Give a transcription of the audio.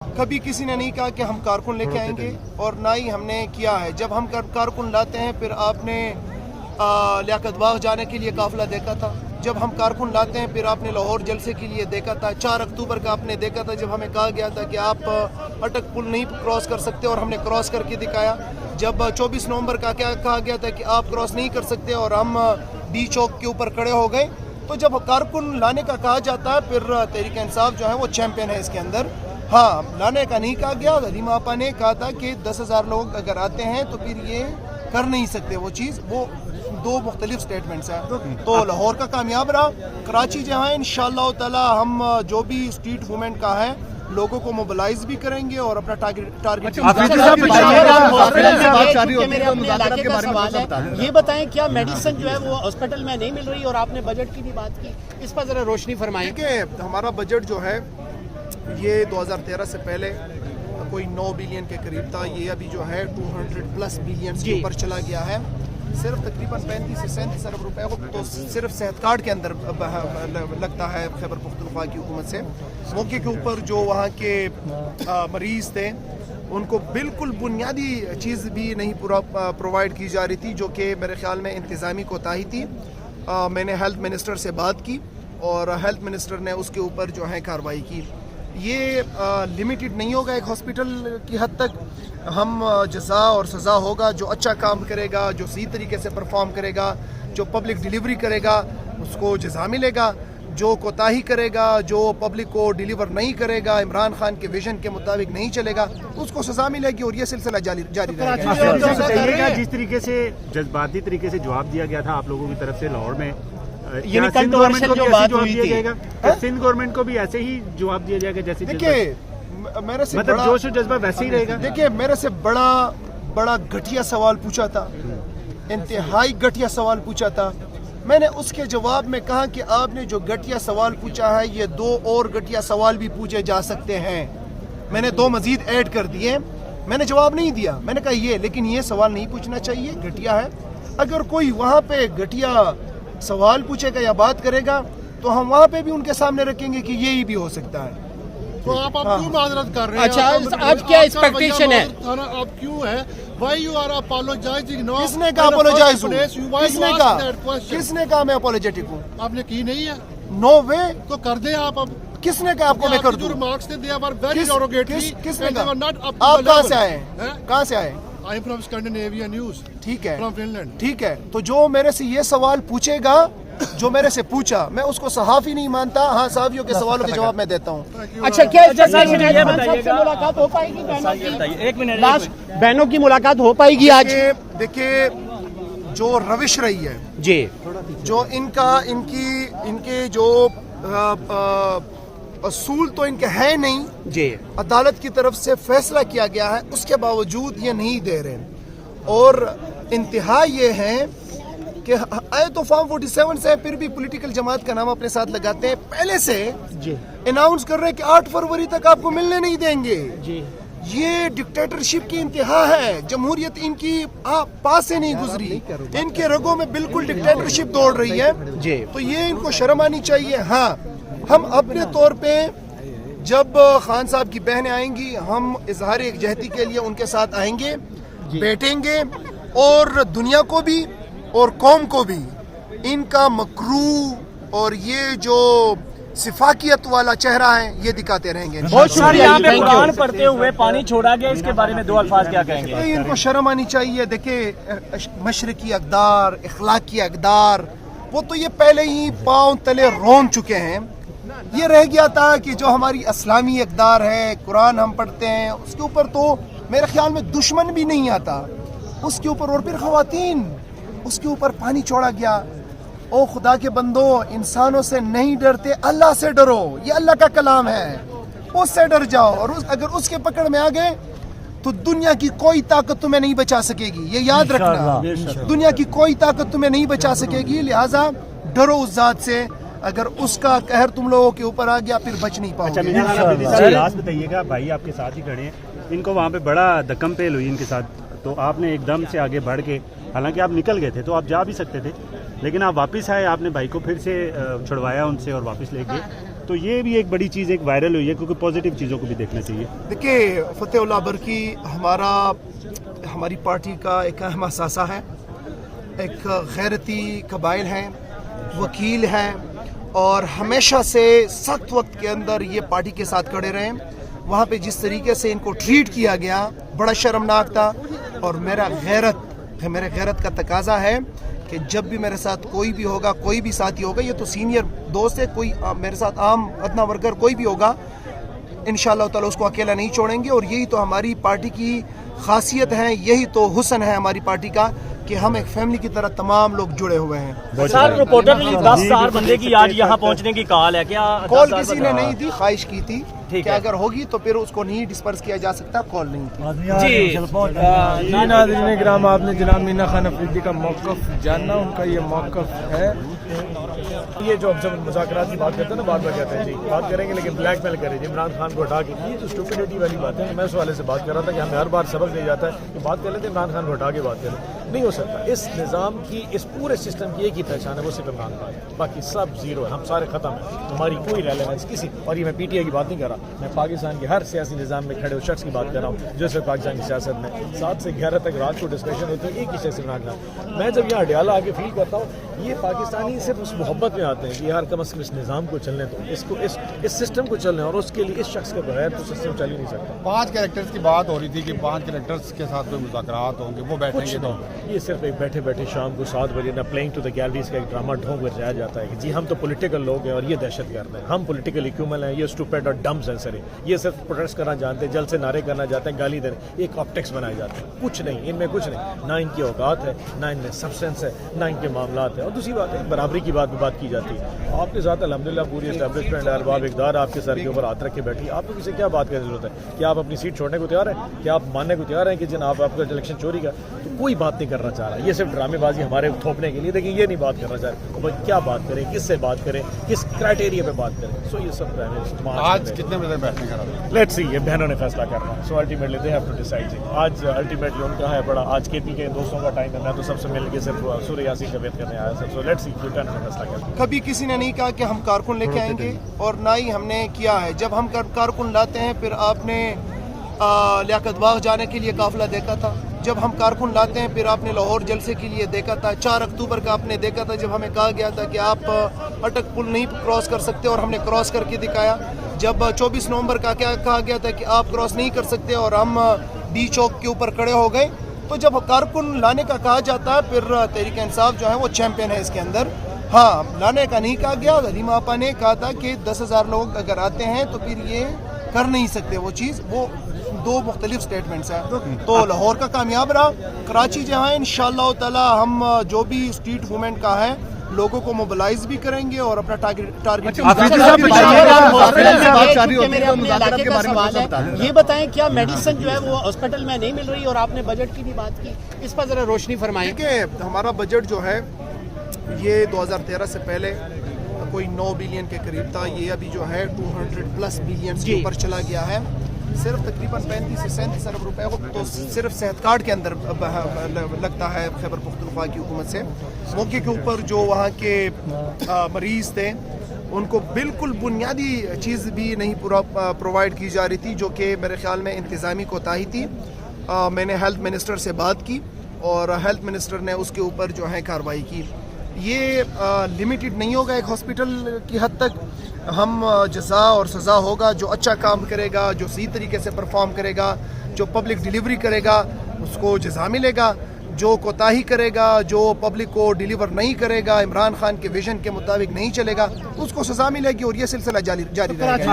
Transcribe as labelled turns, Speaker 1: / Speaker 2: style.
Speaker 1: کبھی کسی نے نہیں کہا کہ ہم کارکن لے کے آئیں گے اور نہ ہی ہم نے کیا ہے. جب ہم کارکن لاتے ہیں پھر آپ نے لیاقت باغ جانے کے لیے قافلہ دیکھا تھا. جب ہم کارکن لاتے ہیں پھر آپ نے لاہور جلسے کے لیے دیکھا تھا. 4 اکتوبر کا آپ نے دیکھا تھا جب ہمیں کہا گیا تھا کہ آپ اٹک پل نہیں کراس کر سکتے اور ہم نے کراس کر کے دکھایا. جب 24 نومبر کا کیا کہا گیا تھا کہ آپ کراس نہیں کر سکتے اور ہم ڈی چوک کے اوپر کھڑے ہو گئے. تو جب کارکن لانے کا کہا جاتا ہے پھر تحریک انصاف جو ہے وہ چیمپئن ہے اس کے اندر. ہاں لانے کا نہیں کہا گیا. حلیمہ آپا نے کہا تھا کہ 10,000 لوگ اگر آتے ہیں تو پھر یہ کر نہیں سکتے وہ چیز. وہ 2 مختلف سٹیٹمنٹس ہیں. تو لاہور کا کامیاب رہا. کراچی جو ہے انشاءاللہ تعالی ہم جو بھی اسٹریٹ موومنٹ کا ہے لوگوں کو موبلائز بھی کریں گے اور اپنا ٹارگیٹ.
Speaker 2: یہ بتائیں کیا میڈیسن جو ہے وہ ہاسپٹل میں نہیں مل رہی اور آپ نے بجٹ کی بھی بات کی, اس پر ذرا روشنی فرمائیں.
Speaker 1: کہ ہمارا بجٹ جو ہے یہ 2013 سے پہلے کوئی 9 بلین کے قریب تھا. یہ ابھی جو ہے 200+ بلین کے اوپر چلا گیا ہے. صرف تقریباً 35 سے 37 ارب روپے کو تو صرف صحت کارڈ کے اندر لگتا ہے خیبر پختونخوا کی حکومت سے. موقع کے اوپر جو وہاں کے مریض تھے ان کو بالکل بنیادی چیز بھی نہیں پرووائڈ کی جا رہی تھی, جو کہ میرے خیال میں انتظامی کوتاہی تھی. میں نے ہیلتھ منسٹر سے بات کی اور ہیلتھ منسٹر نے اس کے اوپر جو ہے کارروائی کی. یہ لمیٹڈ نہیں ہوگا ایک ہاسپٹل کی حد تک. ہم جزا اور سزا ہوگا. جو اچھا کام کرے گا, جو صحیح طریقے سے پرفارم کرے گا, جو پبلک ڈیلیوری کرے گا اس کو جزا ملے گا. جو کوتاہی کرے گا, جو پبلک کو ڈیلیور نہیں کرے گا, عمران خان کے ویژن کے مطابق نہیں چلے گا, اس کو سزا ملے گی اور یہ سلسلہ جاری رہے گا.
Speaker 3: جس طریقے سے جذباتی طریقے سے جواب دیا گیا تھا آپ لوگوں کی طرف سے لاہور میں,
Speaker 2: سندھ
Speaker 3: گورنمنٹ کو بھی ایسے ہی جواب دیا جائے گا جیسے
Speaker 1: دیکھیے میرے سے
Speaker 3: مطلب جوش و جذبہ ویسے ہی رہے گا.
Speaker 1: دیکھیے میرے سے بڑا گھٹیا سوال پوچھا تھا, انتہائی گھٹیا سوال پوچھا تھا. میں نے اس کے جواب میں کہا کہ آپ نے جو گھٹیا سوال پوچھا ہے یہ 2 اور گھٹیا سوال بھی پوچھے جا سکتے ہیں. میں نے 2 مزید ایڈ کر دیے. میں نے جواب نہیں دیا. میں نے کہا یہ لیکن یہ سوال نہیں پوچھنا چاہیے, گھٹیا ہے. اگر کوئی وہاں پہ گھٹیا سوال پوچھے گا یا بات کرے گا تو ہم وہاں پہ بھی ان کے سامنے رکھیں گے کہ یہی بھی ہو سکتا ہے.
Speaker 4: تو آپ کیوں معذرت کر رہے ہیں؟
Speaker 2: اچھا آج کیا ایکسپیکٹیشن ہے؟
Speaker 4: آپ کیوں ہے why you are apologizing now?
Speaker 1: کس نے کہا اپولوجائز ہوں؟ کس نے کہا میں اپولوجیٹک ہوں؟
Speaker 4: آپ نے کی نہیں ہے.
Speaker 1: نو وے.
Speaker 4: تو کر دیں آپ. اب
Speaker 1: کس نے کہا آپ کو میں کر دوں؟
Speaker 4: Remarks they were very derogatory.
Speaker 1: کس نے کہا؟ آپ کہاں سے آئے ہیں؟ کہاں سے آئے؟
Speaker 4: I am from Scandinavian News.
Speaker 1: ٹھیک ہے
Speaker 4: From Finland.
Speaker 1: ٹھیک ہے. تو جو میرے سے یہ سوال پوچھے گا, جو میرے سے پوچھا, میں اس کو صحافی نہیں مانتا. ہاں صحافیوں کے سوالوں کے جواب میں دیتا ہوں.
Speaker 2: اچھا کیا ملاقات ہو پائے گی بہنوں کی ملاقات ہو پائے گی آج؟
Speaker 1: دیکھیے جو روش رہی ہے
Speaker 2: جی,
Speaker 1: جو ان کے جو اصول تو ان کے ہے نہیں
Speaker 2: جی,
Speaker 1: عدالت کی طرف سے فیصلہ کیا گیا ہے, اس کے باوجود یہ نہیں دے رہے. اور انتہا یہ ہے کہ تو فارم 47 سے پھر بھی پولیٹیکل جماعت کا نام اپنے ساتھ لگاتے ہیں. پہلے سے اناؤنس کر رہے ہیں کہ 8 فروری تک آپ کو ملنے نہیں دیں گے. یہ ڈکٹیٹرشپ کی انتہا ہے. جمہوریت ان کی پاس سے نہیں گزری. ان کے رگوں میں بالکل ڈکٹیٹرشپ دوڑ رہی ہے. تو یہ ان کو شرم آنی چاہیے. ہاں ہم اپنے طور پہ جب خان صاحب کی بہنیں آئیں گی ہم اظہار یکجہتی کے لیے ان کے ساتھ آئیں گے, بیٹھیں گے اور دنیا کو بھی اور قوم کو بھی ان کا مکروہ اور یہ جو سفاکیت والا چہرہ ہے یہ دکھاتے رہیں گے.
Speaker 5: بہت شکریہ. یہاں پہ قرآن پڑھتے ہوئے پانی چھوڑا گیا, اس کے بارے میں 2 الفاظ کیا کہیں گے؟
Speaker 1: ان کو شرم آنی چاہیے. دیکھیں مشرقی اقدار, اخلاقی اقدار, وہ تو یہ پہلے ہی پاؤں تلے رون چکے ہیں. یہ رہ گیا تھا کہ جو ہماری اسلامی اقدار ہے, قرآن ہم پڑھتے ہیں, اس کے اوپر تو میرے خیال میں دشمن بھی نہیں آتا. اس کے اوپر اور پھر خواتین, اس کے اوپر پانی چھوڑا گیا. او خدا کے بندو, انسانوں سے نہیں ڈرتے, اللہ سے ڈرو. یہ اللہ کا کلام ہے, اس سے ڈر جاؤ. اور اگر اس کے پکڑ میں آ گئے تو دنیا کی کوئی طاقت تمہیں نہیں بچا سکے گی. یہ یاد رکھنا, دنیا کی کوئی طاقت تمہیں نہیں بچا سکے گی. لہٰذا ڈرو اس ذات سے. اگر اس کا قہر تم لوگوں کے اوپر آ گیا پھر بچ نہیں پاؤ گے.
Speaker 3: لاسٹ بتائیے گا, بھائی آپ کے ساتھ ہی کھڑے ہیں, ان کو وہاں پہ بڑا دکم پیل ہوئی ان کے ساتھ, تو آپ نے ایک دم سے آگے بڑھ کے, حالانکہ آپ نکل گئے تھے تو آپ جا بھی سکتے تھے, لیکن آپ واپس آئے, آپ نے بھائی کو پھر سے چھڑوایا ان سے اور واپس لے گئے. تو یہ بھی ایک بڑی چیز ایک وائرل ہوئی ہے کیونکہ پازیٹیو چیزوں کو بھی دیکھنا چاہیے.
Speaker 1: دیکھیے فتح اللہ برکی ہماری پارٹی کا ایک اہم اثاثہ ہے, ایک غیرتی قبائل ہیں, وکیل ہیں, اور ہمیشہ سے سخت وقت کے اندر یہ پارٹی کے ساتھ کھڑے رہے. وہاں پہ جس طریقے سے ان کو ٹریٹ کیا گیا بڑا شرمناک تھا, اور میرے غیرت کا تقاضا ہے کہ جب بھی میرے ساتھ کوئی بھی ہوگا, کوئی بھی ساتھی ہوگا, یہ تو سینئر دوست ہے, کوئی میرے ساتھ عام ادنا ورکر کوئی بھی ہوگا, انشاءاللہ تعالی اس کو اکیلا نہیں چھوڑیں گے. اور یہی تو ہماری پارٹی کی خاصیت ہے, یہی تو حسن ہے ہماری پارٹی کا کہ ہم ایک فیملی کی طرح تمام لوگ جڑے ہوئے ہیں.
Speaker 5: سر رپورٹر 10,000 بندے کی آج یہاں پہنچنے کی کال ہے, کیا
Speaker 1: کال کسی نے نہیں دی, خواہش کی تھی کہ اگر ہوگی تو پھر اس کو نہیں ڈسپرس کیا جا سکتا, کال نہیں تھی.
Speaker 6: جی ناظرین کرام, آپ نے جناب مینا خان افریدی کا موقف جاننا, ان کا یہ موقف ہے.
Speaker 7: یہ جو ہم سب مذاکرات کی بات کرتے ہیں نا, بعد میں کہتے ہیں جی بات کریں گے لیکن بلیک میل کریں, عمران خان کو ہٹا کے, یہ تو اسٹوپیڈیٹی والی بات ہے. میں اس والے سے بات کر رہا تھا کہ ہمیں ہر بار سبق دیا جاتا ہے کہ بات کر لیتے ہیں عمران خان کو ہٹا کے بات کریں, نہیں ہو سکتا. اس نظام کی, اس پورے سسٹم کی ایک ہی پہچان ہے, وہ صرف عمران خان, باقی سب زیرو ہے, ہم سارے ختم ہیں, ہماری کوئی ریلیونس کسی. اور یہ میں پی ٹی آئی کی بات نہیں کر رہا, میں پاکستان کے ہر سیاسی نظام میں کھڑے ہوئے شخص کی بات کر رہا ہوں جو صرف پاکستان کی سیاست میں 7 سے 11 تک رات کو ڈسکشن ہوتی ہے ایک ہی شخص عمران خان. میں جب یہاں اڈیالہ آ کے فیل کرتا ہوں یہ پاکستانی صرف اس محبت میں آتے ہیں کہ یار کم از کم اس نظام کو چلنے دو, اس سسٹم کو چلنے, اور اس کے لیے اس شخص کے بغیر تو سسٹم چل ہی نہیں سکتا.
Speaker 6: 5 کریکٹرز کی بات ہو رہی تھی کہ 5 کریکٹرز کے ساتھ کوئی مذاکرات ہوں گے, وہ بیٹھیں گے تو
Speaker 7: یہ صرف ایک بیٹھے بیٹھے شام کو 7 بجے نہ پلینگ ٹو دا گیلریز کا ایک ڈرامہ ڈھونگ کر جایا جاتا ہے کہ جی ہم تو پولیٹیکل لوگ ہیں اور یہ دہشت گرد ہیں, ہم پولیٹیکل ایکومل ہیں, یہ اسٹوپیڈ اور ڈمز ہیں سر, یہ صرف پروٹیسٹ کرنا جانتے ہیں, جلد سے نعرے کرنا جاتے ہیں, گالی دینے, ایک آپٹکس بنائے جاتے ہیں, کچھ نہیں ان میں, کچھ نہیں, نہ ان کی اوقات ہے, نہ ان میں سبسٹینس ہے, نہ ان کے معاملات ہیں. اور دوسری بات ہے برابری کی بات کی جاتی ہے. آپ کے ساتھ الحمدللہ پوری اسٹیبلشمنٹ ہے, ارباب اقدار آپ کے سر کے اوپر ہاتھ رکھ کے بیٹھی, آپ کو کسی کیا بات کرنے کی ضرورت ہے؟ کیا آپ اپنی سیٹ چھوڑنے کو تیار ہیں؟ کیا آپ ماننے کو تیار ہیں کہ جناب آپ کا الیکشن چوری کا؟ تو کوئی بات نہیں کرنا چاہ رہا, یہ صرف ڈرامے بازی ہمارے تھوپنے کے لیے, لیکن یہ نہیں بات کرنا چاہ رہے. بھائی کیا بات کریں, کس سے بات کریں, کس کرائٹیریا پہ بات کریں؟ سو یہ سب
Speaker 6: آج کتنے بجے بیٹھنے کا رہا؟
Speaker 7: لیٹس سی, یہ بہنوں نے فیصلہ کرنا ہے. So ultimately they have to decide. آج الٹیمیٹلی ان کا ہے بڑا, آج کے پی کے دوستوں کا ٹائم ہے, میں تو سب سے مل کے صرف سورہ یاسین کا ویٹ کرنے آیا سر. سو لیٹس سی, بہنوں نے فیصلہ کرنا.
Speaker 1: کبھی کسی نے نہیں کہا کہ ہم کارکن لے کے آئیں گے, اور نہ ہی ہم نے کیا ہے. جب ہم کارکن لاتے ہیں پھر آپ نے لیاقت باغ جانے کے لیے قافلہ دیکھا تھا, جب ہم کارکن لاتے ہیں پھر آپ نے لاہور جلسے کے لیے دیکھا تھا, 4 اکتوبر کا آپ نے دیکھا تھا جب ہمیں کہا گیا تھا کہ آپ اٹک پل نہیں کراس کر سکتے, اور ہم نے کراس کر کے دکھایا. جب 24 نومبر کا کیا کہا گیا تھا کہ آپ کراس نہیں کر سکتے, اور ہم ڈی چوک کے اوپر کھڑے ہو گئے. تو جب کارکن لانے کا کہا جاتا ہے پھر تحریک انصاف جو ہے وہ چیمپئن ہے اس کے اندر. ہاں, لانے کا نہیں کہا گیا. حلیمہ آپا نے کہا تھا کہ 10,000 لوگ اگر آتے ہیں تو پھر یہ کر نہیں سکتے وہ چیز. وہ 2 مختلف سٹیٹمنٹس ہیں. تو لاہور کا کامیاب رہا, کراچی جو ہے انشاءاللہ تعالی ہم جو بھی اسٹریٹ موومنٹ کا ہے لوگوں کو موبلائز بھی کریں گے اور اپنا ٹارگیٹ.
Speaker 2: یہ بتائیں کیا میڈیسن جو ہے وہ ہاسپٹل میں نہیں مل رہی, اور آپ نے بجٹ کی بھی بات کی, اس پر ذرا روشنی فرمائیں.
Speaker 1: کہ ہمارا بجٹ جو ہے یہ 2013 سے پہلے کوئی 9 بلین کے قریب تھا, یہ ابھی جو ہے 200+ بلین کے اوپر چلا گیا ہے. صرف تقریباً 35 سے 37 ارب روپے کو تو صرف صحت کارڈ کے اندر لگتا ہے خیبر پختونخوا کی حکومت سے. موقع کے اوپر جو وہاں کے مریض تھے ان کو بالکل بنیادی چیز بھی نہیں پرووائڈ کی جا رہی تھی, جو کہ میرے خیال میں انتظامی کوتاہی تھی. میں نے ہیلتھ منسٹر سے بات کی اور ہیلتھ منسٹر نے اس کے اوپر جو ہے کارروائی کی. یہ لمیٹڈ نہیں ہوگا ایک ہاسپٹل کی حد تک, ہم جزا اور سزا ہوگا. جو اچھا کام کرے گا, جو صحیح طریقے سے پرفارم کرے گا, جو پبلک ڈیلیوری کرے گا اس کو جزا ملے گا. جو کوتاہی کرے گا, جو پبلک کو ڈیلیور نہیں کرے گا, عمران خان کے ویژن کے مطابق نہیں چلے گا, اس کو سزا ملے گی. اور یہ سلسلہ جاری رہے گا.